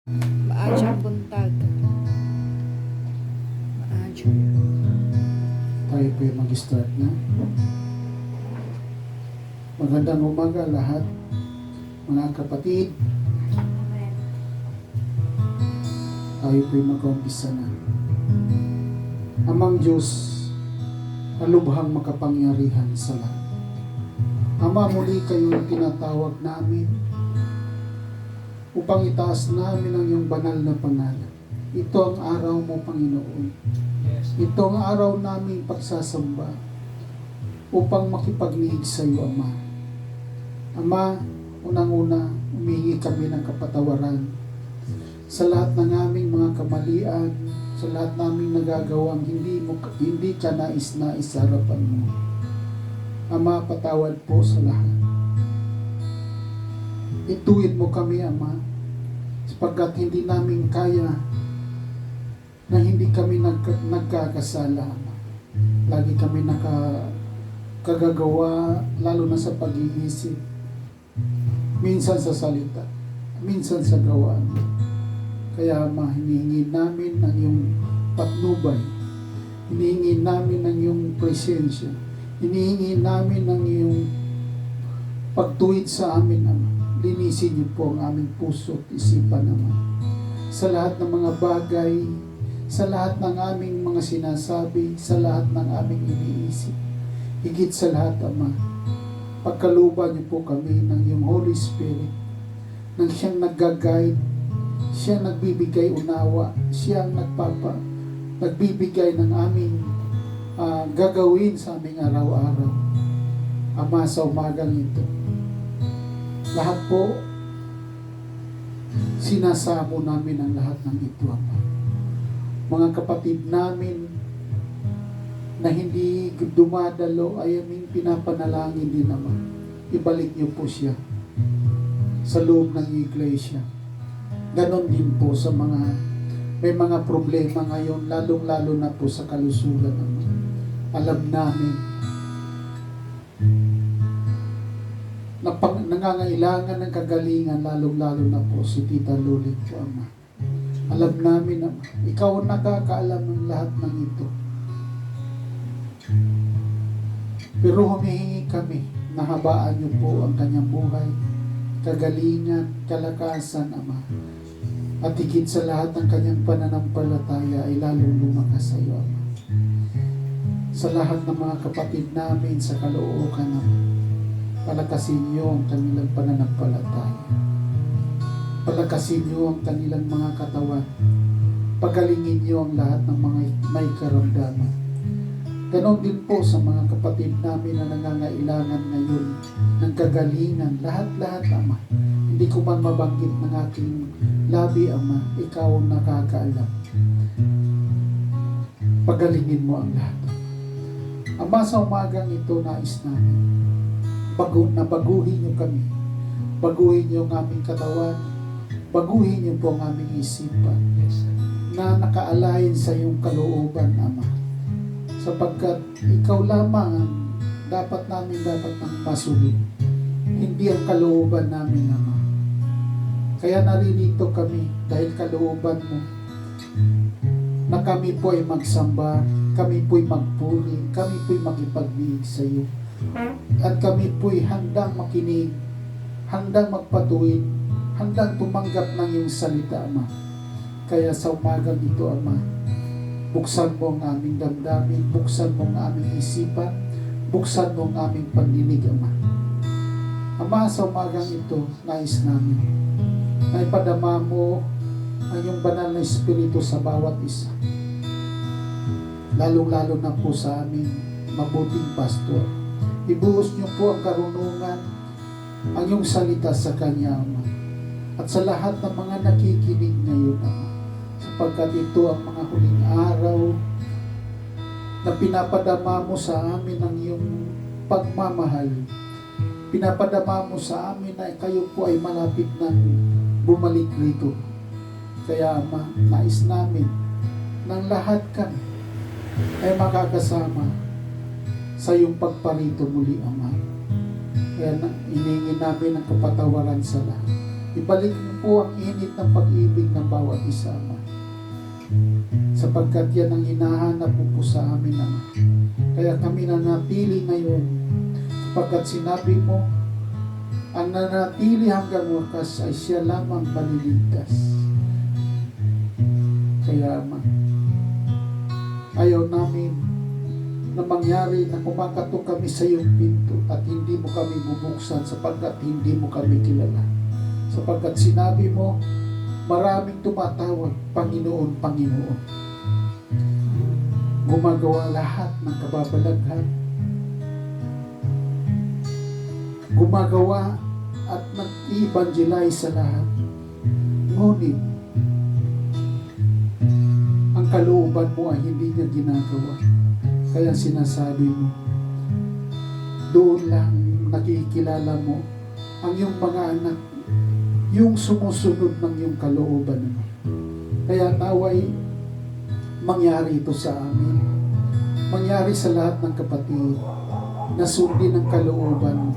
Maadyang buntag. Maadyang. Tayo po yung mag-start na. Magandang umaga lahat, mga kapatid. Tayo po yung mag-umpisa na. Amang Diyos, alubhang makapangyarihan sa lahat. Ama, muli kayo tinatawag namin upang itaas namin ang iyong banal na pangalan. Ito ang araw mo, Panginoon. Ito ang araw naming pagsasamba upang makipagniig sa iyo, Ama. Ama, unang-una, humingi kami ng kapatawaran sa lahat ng aming mga kamalian, sa lahat naming nagagawang hindi ka nais-nais sa harapan mo. Ama, patawad po sa lahat. Ituwid mo kami, Ama, sapagkat hindi namin kaya na hindi kami nagkakasala, Ama. Lagi kami nakagagawa, lalo na sa pag-iisip. Minsan sa salita, minsan sa gawaan. Kaya, Ama, hinihingi namin ang iyong patnubay. Hinihingi namin ang iyong presensya. Hinihingi namin ang iyong pagtuwid sa amin, Ama. Linisin niyo po ang aming puso at isipan, Ama. Sa lahat ng mga bagay, sa lahat ng aming mga sinasabi, sa lahat ng aming iniisip. Higit sa lahat, Ama, pagkaluban niyo po kami ng iyong Holy Spirit, nang siyang nag-guide, siyang nagbibigay unawa, siyang nagbibigay ng aming gagawin sa aming araw-araw. Ama, sa umagang ito, lahat po, sinasamo namin ang lahat ng ito, Ama. Mga kapatid namin na hindi dumadalo ay aming pinapanalangin din, Ama. Ibalik niyo po siya sa loob ng iglesia. Ganon din po sa may mga problema ngayon, lalong-lalo na po sa kalusugan, Ama. Alam namin na nangangailangan ng kagalingan, lalong-lalo na po si Tita Lulit po, Ama. Alam namin, Ama, ikaw ang nakakaalam ng lahat ng ito. Pero humihingi kami na habaan niyo po ang kanyang buhay, kagalingan, kalakasan, Ama. At higit sa lahat ng kanyang pananampalataya ay lalong lumakas sa iyo, Ama. Sa lahat ng mga kapatid namin sa Caloocan, Ama, palakasin niyo ang kanilang pananampalataya. Palakasin niyo ang kanilang mga katawan. Pagalingin niyo ang lahat ng mga may karamdaman. Ganon din po sa mga kapatid namin na nangangailangan ngayon ng kagalingan. Lahat-lahat, Ama. Hindi ko man mabanggit ng aking labi, Ama. Ikaw ang nakakaalam. Pagalingin mo ang lahat. Ama, sa umagang ito, nais namin baguhin niyo kami. Baguhin niyo ang aming katawan. Baguhin niyo po ang aming isipan na nakaalayin sa iyong kalooban, Ama. Sapagkat ikaw lamang ang dapat nang masunod. Hindi ang kalooban namin, Ama. Kaya naririto kami dahil kalooban mo na kami po ay magsamba, kami po ay magpuri, kami po ay makipagdiig sa iyo. At kami po'y handang makinig, handang magpatuwid, handang tumanggap ng iyong salita, Ama. Kaya sa umagang ito, Ama, buksan mo ang aming damdamin, buksan mo ang aming isipan, buksan mo ang aming pandinig, Ama. Ama, sa umagang ito, nais namin na ipadama mo ang iyong banal na espiritu sa bawat isa. Lalong-lalo na po sa aming mabuting pastor. Ibuhos niyo po ang karunungan, ang iyong salita sa kanya, Ama. At sa lahat ng mga nakikinig ngayon, Ama. Sapagkat ito ang mga huling araw na pinapadama mo sa amin ang iyong pagmamahal. Pinapadama mo sa amin na kayo po ay malapit na bumalik rito. Kaya, Ama, nais namin ng lahat kami ay makakasama sa iyong pagparito muli, Ama. Kaya hinihingi namin ang kapatawaran sa lahat. Ibalik mo po ang init ng pag-ibig ng bawat isa, Ama. Sapagkat yan ang hinahanap po sa amin, Ama. Kaya kami nanatili ngayon, sapagkat sinabi mo, ang nanatili hanggang wakas ay siya lamang maliligtas. Kaya, Ama, ayaw namin na mangyari na kumakatok kami sa iyong pinto at hindi mo kami bubuksan sapagkat hindi mo kami kilala. Sapagkat sinabi mo, maraming tumatawag, Panginoon, Panginoon. Gumagawa lahat ng kababalaghan. Gumagawa at nag-evangelize sa lahat. Ngunit, ang kalooban mo ay hindi niya ginagawa. Kaya sinasabi mo, doon lang nakikilala mo ang iyong mga anak, yung sumusunod ng iyong kalooban mo. Kaya naway mangyari ito sa amin. Mangyari sa lahat ng kapatid na sundin ang kalooban mo.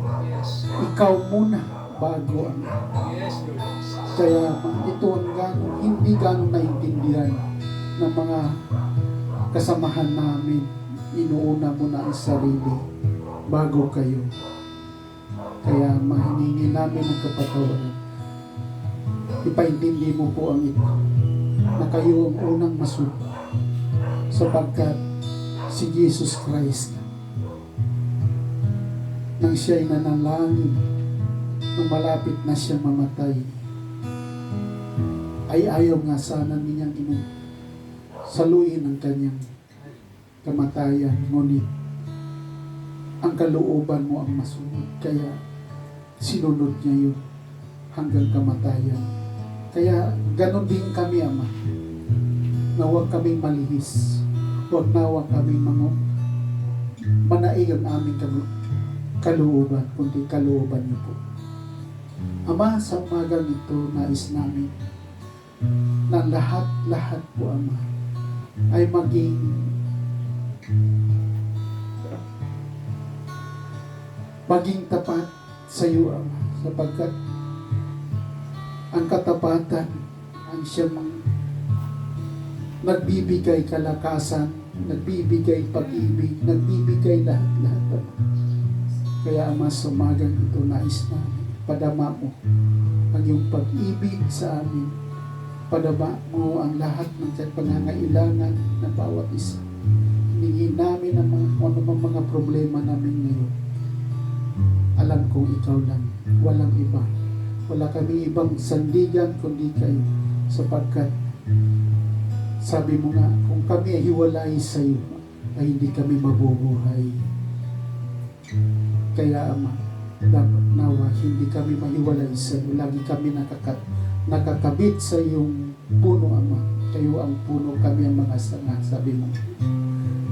Ikaw muna bago ang kaya ito ang hindi ganong naintindihan ng mga kasamahan namin. Inuuna mo na ang sarili bago kayo. Kaya mahiningi namin ang kapatawaran. Ipaintindi mo po ang ito na kayo ang unang masuko sapagkat si Jesus Christ nang siya'y nanalangin nung malapit na siyang mamatay ay ayaw nga sana niyang saluin ang kanyang kamatayan, ngunit ang kalooban mo ang masunod. Kaya sinunod niya yun hanggang kamatayan. Kaya ganon din kami, Ama, na huwag kaming malihis, huwag kaming manaig ang aming kalooban, kundi kalooban niyo po. Ama, sa umagang ito, nais namin na lahat po, Ama, ay maging tapat sa iyo, Ama, sapagkat ang katapatan ang siyang nagbibigay kalakasan, nagbibigay pag-ibig, nagbibigay lahat-lahat, Ama. Kaya, Ama, sa umagang ito, nais namin, padama mo ang iyong pag-ibig sa amin, padama mo ang lahat ng pangangailangan ng bawat isa. Hiningin namin ang mga problema namin ngayon. Alam kong ikaw lang, walang iba. Wala kami ibang sandigan kundi kayo, sapagkat sabi mo nga, kung kami ay hiwalay sa iyo, ay hindi kami mabubuhay. Kaya, Ama, dapat nawa hindi kami mahiwalay sa iyo. Lagi kami nakakabit sa iyong puno, Ama. Kayo ang puno, kami ang mga sanga, sabi mo.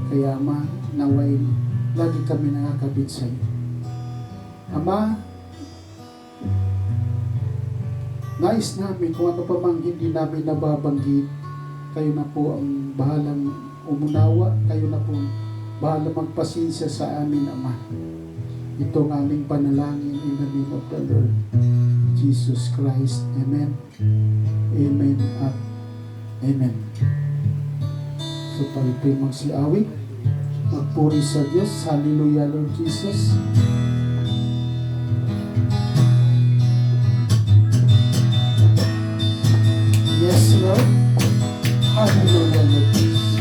Kaya, Ama, naway lagi kami nakakabit sa iyo. Ama, nais namin kung ano pa mang hindi namin nababanggit, kayo na po ang bahalang umunawa, kayo na po bahalang magpasensya sa amin, Ama. Ito ang aming panalangin in the name of the Lord Jesus Christ. Amen. Amen at Amen. So tayo po'y magsiawit, magpuri sa Diyos. Hallelujah, Lord Jesus. Yes, Lord. Hallelujah, Lord Jesus.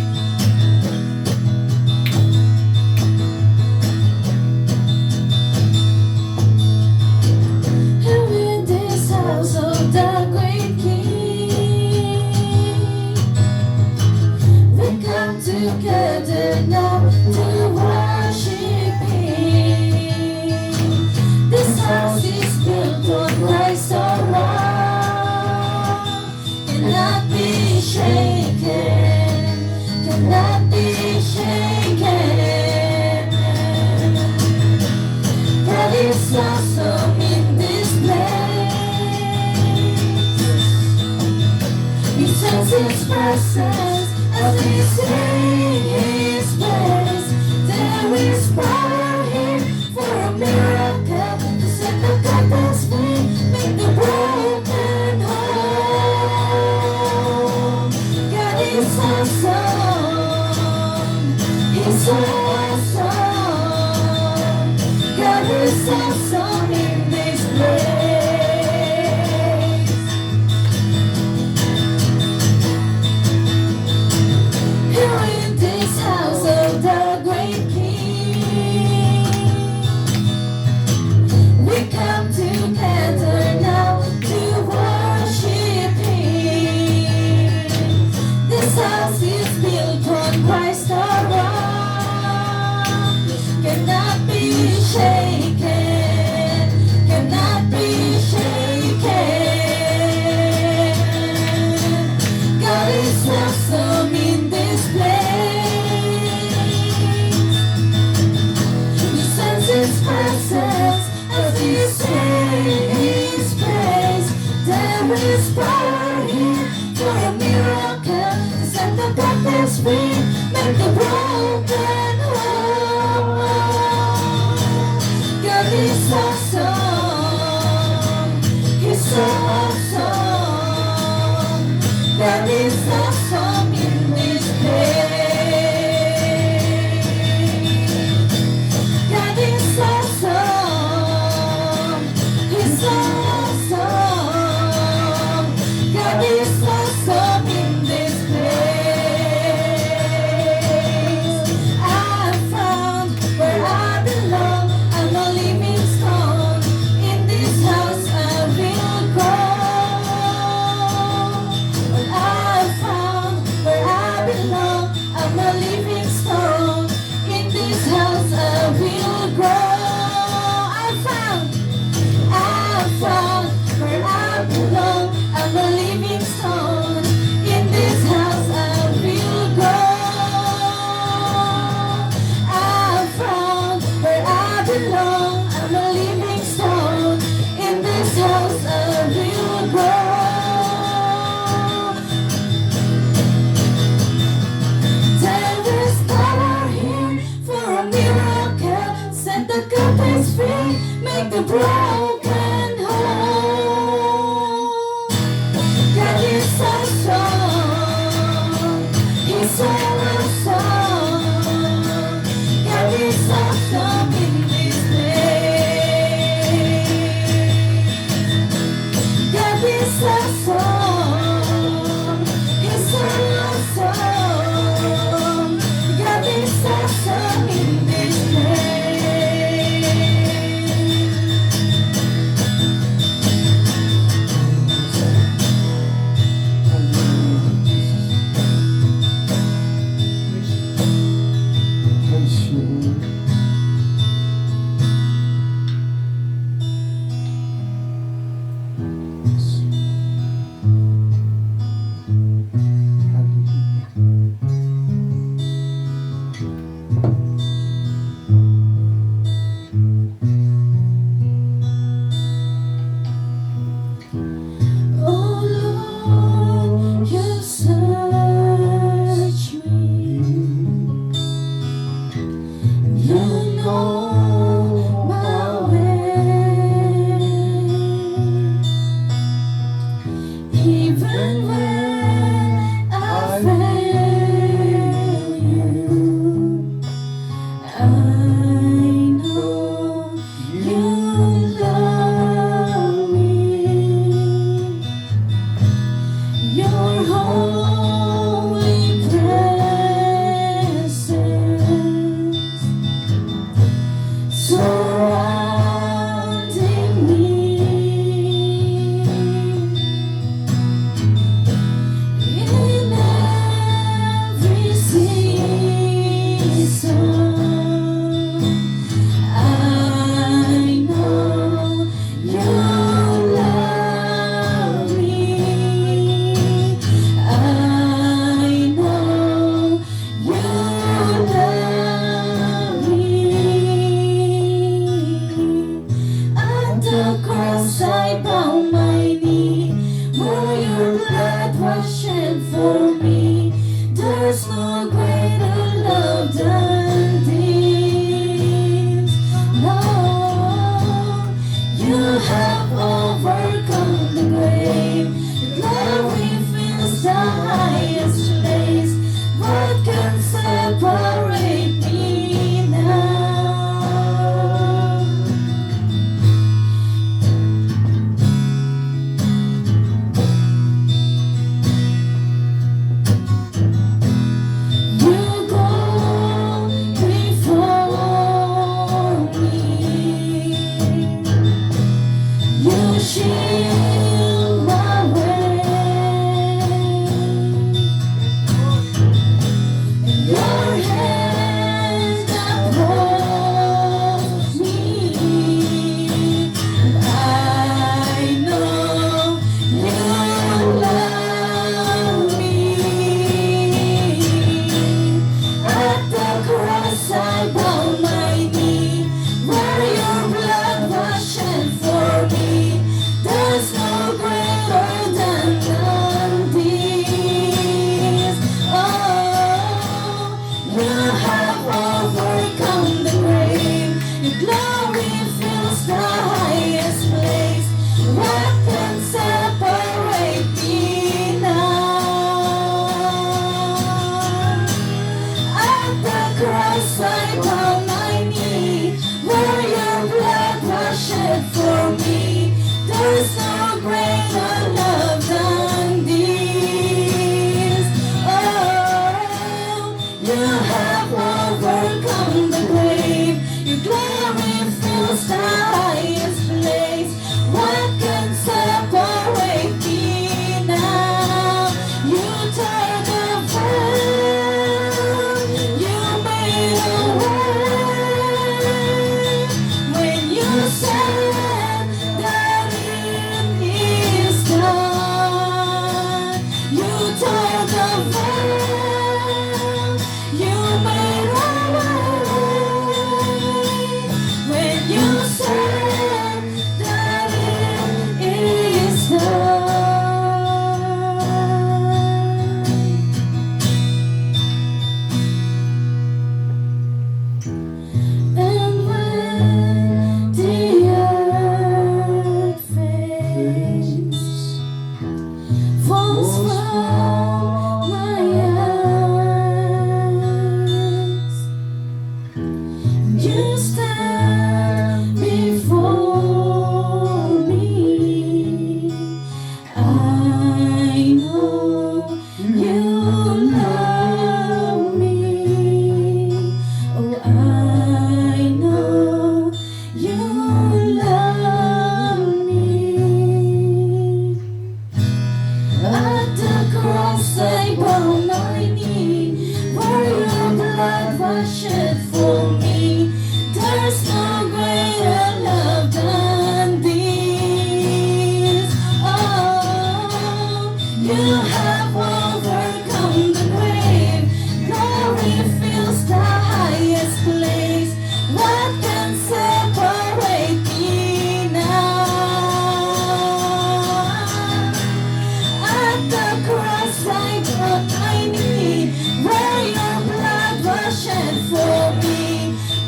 And in this house of the great King, we come together now to worship Him. This house is built on Christ our rock, cannot be shaken, cannot be shaken. God is awesome in this place. We sense His presence as we sing His praise. There is power here for a miracle to set the captives free, make the broken whole. for a miracle to set the captives free, make the broken whole. God is awesome, He's so awesome. God is awesome in this place. God is awesome, He's so awesome. God is awesome in this place. I found where I belong. I'm a living stone. In this house I will go. Well, I found where I belong. I'm a living stone. In this house I will grow. I found where I belong. I'm a living stone. In this house I will grow. I found where I belong. I'm a living stone. In this house I will grow. There is power here for a miracle. Set the captives free, make the broken whole. God is awesome, He's so awesome. God is awesome in this place. God is awesome, He's so awesome. God is awesome in this place. Praise you, Lord. Yes. Hallelujah. Oh Lord, you search me. You know my way. Even when I fail you, I know you love me. Your holy presence surrounding me. In every season, I know you love me. I know you love me. At the cross I bow my knee, where your blood was shed for me. There's no greater love than this. No, you have overcome the grave. Your glory fills the highest place. What can separate me now? You tore the veil, you made a way when you said that it is done. And when the earth fades, falls from my eyes, you stand before me. I know you love me. Oh, I know you love me. At the cross I bow my knee, where your blood was shed for me. There's no greater love than this. Oh, you have overcome the grave. Glory fills the highest place. What can separate me now? At the cross I brought my knee, where your blood was shed for me.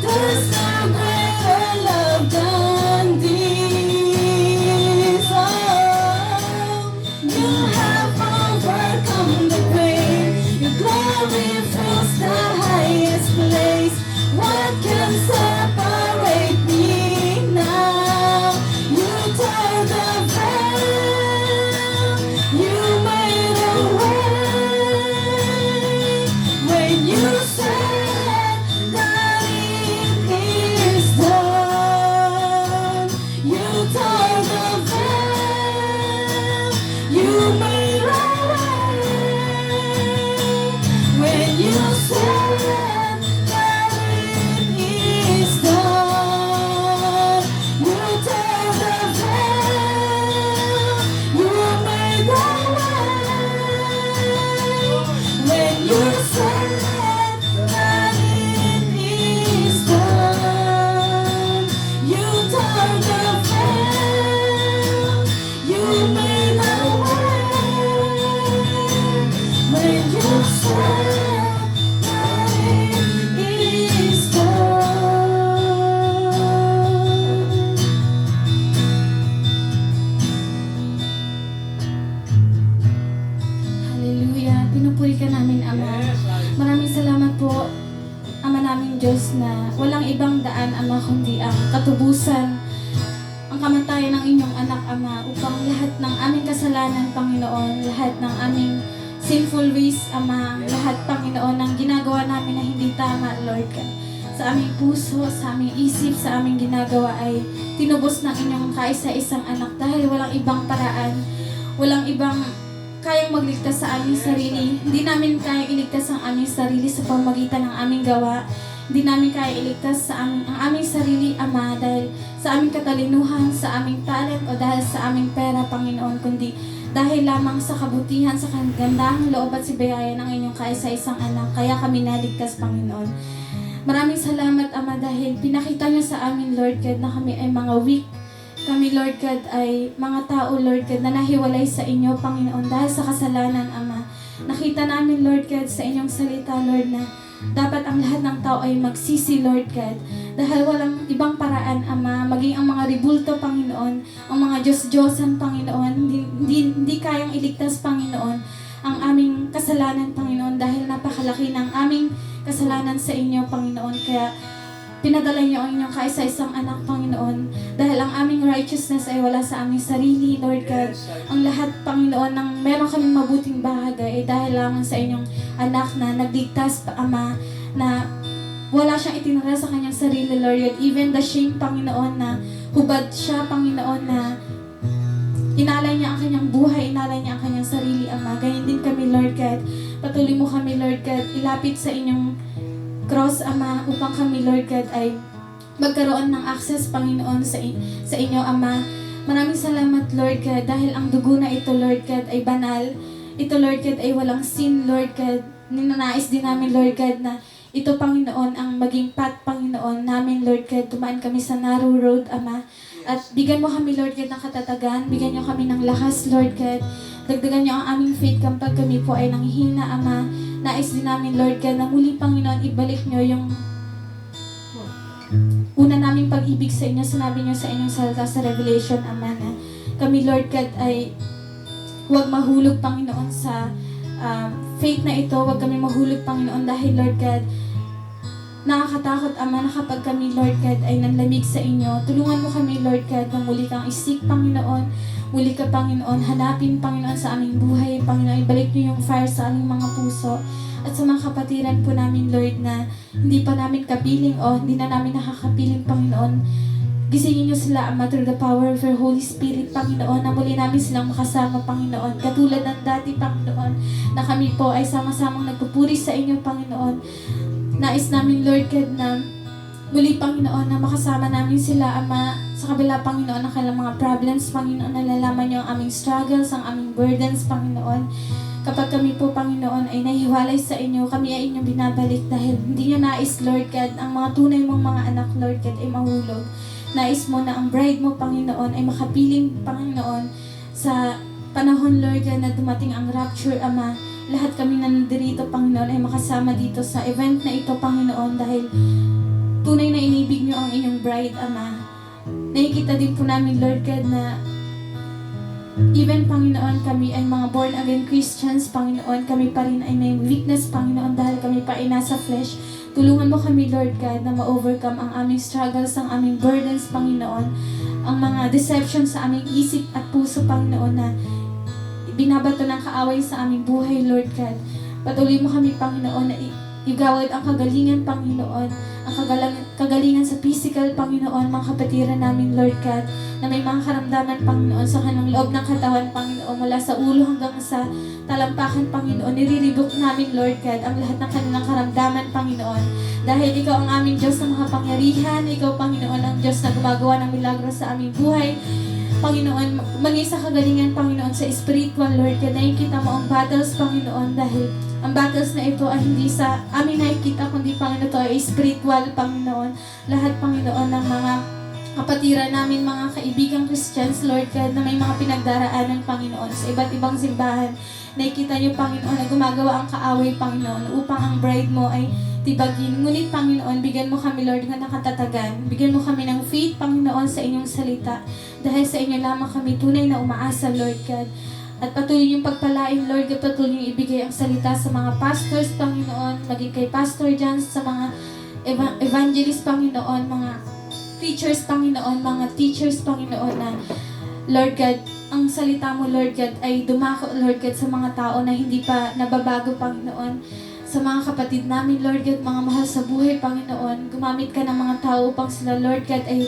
There's no greater love than this. Oh, you have overcome the grave. Your glory fills the highest place. What can separate me now? You tore the veil, you made a way when you said that it is done. You tore the veil, you made a way when you said that it is done. You tore the veil, you made a way when you said that it is done. You tore the veil, you made a way when you said that it is done. Hallelujah. Pinupuri ka namin, Ama. Maraming salamat po, Ama naming Diyos, na walang ibang daan, Ama, kundi ang katubusan, ang kamatayan ng inyong anak, Ama, upang lahat ng aming kasalanan, Panginoon, lahat ng aming sinful ways, Ama, lahat, Panginoon, ng ginagawa namin na hindi tama, Lord God, sa aming puso, sa aming isip, sa aming ginagawa ay tinubos ng inyong kaisa-isang anak dahil walang ibang paraan, walang ibang kayang magligtas sa aming sarili. Hindi namin kayang iligtas ang aming sarili sa pamamagitan ng aming gawa. Hindi namin kaya iligtas ang aming sarili, Ama, dahil sa aming katalinuhan, sa aming talent, o dahil sa aming pera, Panginoon, kundi dahil lamang sa kabutihan, sa kagandahang loob at sibiyaya ng inyong kaisa-isang anak. Kaya kami naligtas, Panginoon. Maraming salamat, Ama, dahil pinakita niyo sa amin, Lord God, na kami ay mga weak. Kami, Lord God, ay mga tao, Lord God, na nahiwalay sa inyo, Panginoon, dahil sa kasalanan, Ama. Nakita namin, Lord God, sa inyong salita, Lord, na dapat ang lahat ng tao ay magsisi, Lord God. Dahil walang ibang paraan, Ama, maging ang mga ribulto, Panginoon, ang mga Diyos-Diyosan, Panginoon, hindi kayang iligtas, Panginoon, ang aming kasalanan, Panginoon, dahil napakalaki ng aming kasalanan sa inyo, Panginoon. Kaya pinadala niyo ang inyong kaisa-isang anak, Panginoon, dahil ang aming righteousness ay wala sa aming sarili, Lord God. Ang lahat, Panginoon, ng meron kaming mabuting bahagay ay dahil lamang sa inyong anak na nagligtas, Ama, na wala siyang itinara sa kanyang sarili, Lord God. Even the shame, Panginoon, na hubad siya, Panginoon, na inalay niya ang kanyang buhay, inalay niya ang kanyang sarili, Ama. Ganyan din kami, Lord God. Patuloy mo kami, Lord God, ilapit sa inyong cross, Ama, upang kami, Lord God, ay magkaroon ng access, Panginoon, sa inyo, Ama. Maraming salamat, Lord God, dahil ang dugo na ito, Lord God, ay banal. ito, Lord God, ay walang sin, Lord God. Ninanais din namin, Lord God, na ito, Panginoon, ang maging path, Panginoon, namin, Lord God. Dumaan kami sa narrow road, Ama. At bigyan mo kami, Lord God, ng katatagan. Bigyan niyo kami ng lakas, Lord God. Dagdagan niyo ang aming faith kapag kami po ay nanghihina, Ama. Nais din namin, Lord God, na muli, Panginoon, ibalik niyo yung una naming pag-ibig sa inyo. Sinabi niyo sa inyong salita sa Revelation, Ama, na kami, Lord God, ay huwag mahulog, Panginoon, sa faith na ito. Huwag kami mahulog, Panginoon, dahil, Lord God, nakakatakot, Ama, na kapag kami, Lord God, ay nanlamig sa inyo. Tulungan mo kami, Lord God, na muli kang isik, Panginoon. Muli ka, Panginoon, hanapin, Panginoon, sa aming buhay. Panginoon, ibalik niyo yung fire sa aming mga puso. At sa mga kapatiran po namin, Lord, na hindi pa namin kapiling o hindi na namin nakakapiling, Panginoon. Gisingin niyo sila, Ama, through the power of your Holy Spirit, Panginoon, na muli namin silang makasama, Panginoon. Katulad ng dati, Panginoon, na kami po ay sama-samang nagpupuri sa inyo, Panginoon. Nais namin, Lord God, na muli, Panginoon, na makasama namin sila, Ama, sa kabila, Panginoon, ng kanilang mga problems, Panginoon, nalalaman niyo ang aming struggles, ang aming burdens, Panginoon. Kapag kami po, Panginoon, ay nahiwalay sa inyo, kami ay inyong binabalik dahil hindi niyo nais, Lord God, ang mga tunay mong mga anak, Lord God, ay mahulog. Nais mo na ang bride mo, Panginoon, ay makapiling, Panginoon, sa panahon, Lord God, na dumating ang rapture, Ama. Lahat kami na nandirito, Panginoon, ay makasama dito sa event na ito, Panginoon, dahil tunay na inibig niyo ang inyong bride, Ama. Nakikita din po namin, Lord God, na even, Panginoon, kami ay mga born-again Christians, Panginoon, kami pa rin ay may weakness, Panginoon, dahil kami pa ay nasa flesh. Tulungan mo kami, Lord God, na ma-overcome ang aming struggles, ang aming burdens, Panginoon, ang mga deception sa aming isip at puso, Panginoon, na binabato ng kaaway sa aming buhay, Lord God. Patuloy mo kami, Panginoon, na igawad ang kagalingan, Panginoon, ang kagalingan sa physical, Panginoon, mga kapatiran namin, Lord God, na may mga karamdaman, Panginoon, sa kanilang loob ng katawan, Panginoon, mula sa ulo hanggang sa talampakan, Panginoon. Niriribok namin, Lord God, ang lahat ng kanilang karamdaman, Panginoon. Dahil Ikaw ang aming Diyos na makapangyarihan, Ikaw, Panginoon, ang Diyos na gumagawa ng milagro sa aming buhay. Panginoon, maging sa kagalingan, Panginoon, sa spiritual, Lord God, nakikita mo ang battles, Panginoon, dahil ang battles na ito ay hindi sa amin nakikita, kundi, Panginoon, ito ay spiritual, Panginoon. Lahat, Panginoon, ng mga kapatiran namin, mga kaibigang Christians, Lord God, na may mga pinagdaraanan, Panginoon, sa iba't ibang simbahan. Nakikita niyo, Panginoon, na gumagawa ang kaaway, Panginoon, upang ang bride mo ay tibagin. Ngunit, Panginoon, bigyan mo kami, Lord, ng nakatatagan. Bigyan mo kami ng faith, Panginoon, sa inyong salita. Dahil sa inyo lamang kami tunay na umaasa, Lord God. At patuloy yung pagpalain, Lord God, patuloy yung ibigay ang salita sa mga pastors, Panginoon, maging kay Pastor John, sa mga evangelist, Panginoon, mga preachers, Panginoon, mga teachers, Panginoon, na Lord God, ang salita mo, Lord God, ay dumako, Lord God, sa mga tao na hindi pa nababago, Panginoon. Sa mga kapatid namin, Lord God, mga mahal sa buhay, Panginoon, gumamit ka ng mga tao upang sila, Lord God, ay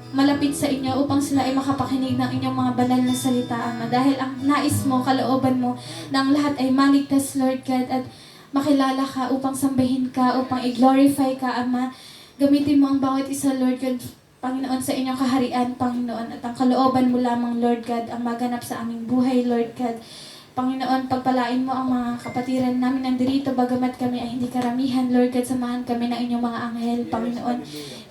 malapit sa inyo, upang sila ay makapakinig ng inyong mga banal na salita, Ama. Dahil ang nais mo, kalooban mo, na ang lahat ay maligtas, Lord God, at makilala ka upang sambahin ka, upang i-glorify ka, Ama. Gamitin mo ang bawat isa, Lord God, Panginoon, sa inyong kaharian, Panginoon, at ang kalooban mo lamang, Lord God, ang maganap sa aming buhay, Lord God. Panginoon, pagpalain mo ang mga kapatiran namin nandirito, bagamat kami ay hindi karamihan, Lord God, samahan kami ng inyong mga anghel, Panginoon.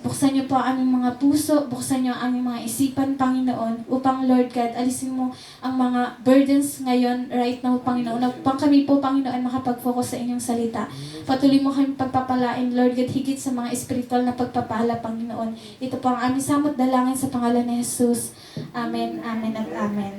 Buksan niyo po ang aming mga puso, buksan niyo ang aming mga isipan, Panginoon, upang, Lord God, alisin mo ang mga burdens ngayon, right now, Panginoon, upang kami po, Panginoon, makapag-focus sa inyong salita. Patuloy mo kami pagpapalain, Lord God, higit sa mga espiritual na pagpapala, Panginoon. Ito po ang aming samot dalangin sa pangalan ni Jesus. Amen, amen, at amen.